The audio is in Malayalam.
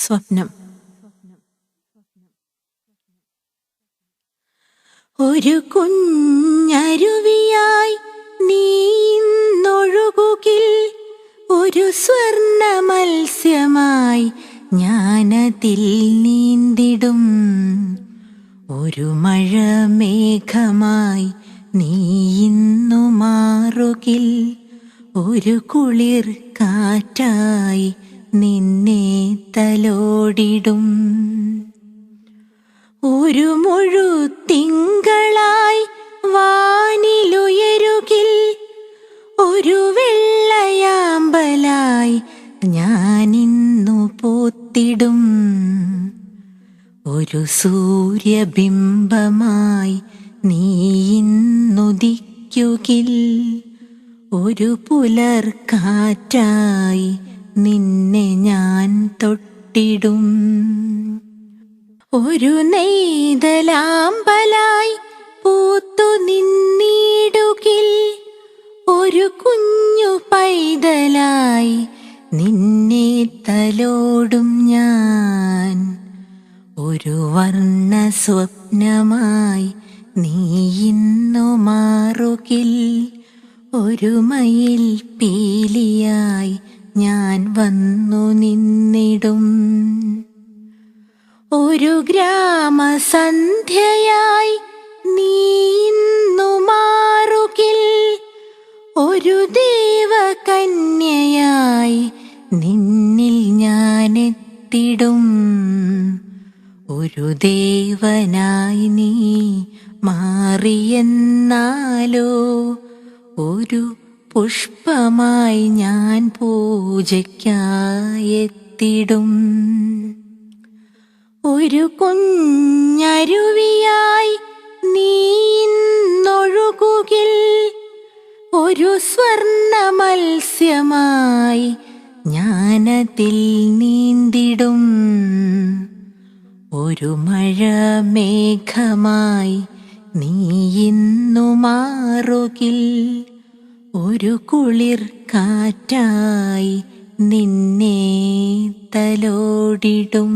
സ്വപ്നം. ഒരു കുഞ്ഞരുവിയായി നീന്നൊഴുകുകിൽ, ഒരു സ്വർണ്ണ മത്സ്യമായി ഞാനതിൽ നീന്തിടും. ഒരു മഴമേഘമായി നീ ഇന്നു മാറുകിൽ, ഒരു കുളിർ കാറ്റായി നിന്നെ തലോടിടും. ഒരു മുഴുത്തിങ്കളായി വാനിലുയരുകിൽ, ഒരു വെള്ളയാമ്പലായി ഞാനിന്നു പോത്തിടും. ഒരു സൂര്യബിംബമായി നീ ഇന്നുദിക്കുകിൽ, ഒരു പുലർക്കാറ്റായി നിന്നെ ഞാൻ തൊട്ടിടും. ഒരു നെയ്തലാമ്പലായി പൂത്തു നിന്നിടുകിൽ, ഒരു കുഞ്ഞു പൈതലായി നിന്നെ തലോടും ഞാൻ. ഒരു വർണ്ണ സ്വപ്നമായി നീ ഇന്നു മാറുകിൽ, ഒരു മയിൽ പീലിയായി ഞാൻ വന്നു നിന്നിടും. ഒരു ഗ്രാമസന്ധ്യയായി നീ ഇന്നു മാറുകിൽ, ഒരു ദേവകന്യയായി നിന്നിൽ ഞാനെത്തിടും. ഒരു ദേവനായി നീ മാറിയെന്നാലോ, ഒരു പുഷ്പമായി ഞാൻ പൂജയ്ക്കായെത്തിടും. ഒരു കുഞ്ഞരുവിയായി നീന്നൊഴുകുകിൽ, ഒരു സ്വർണ്ണ മത്സ്യമായി ഞാനതിൽ നീന്തിടും. ഒരു മഴമേഘമായി നീ ഇന്നു മാറുകിൽ, ഒരു കുളിർ കാറ്റായി നിന്നെ തലോടിടും.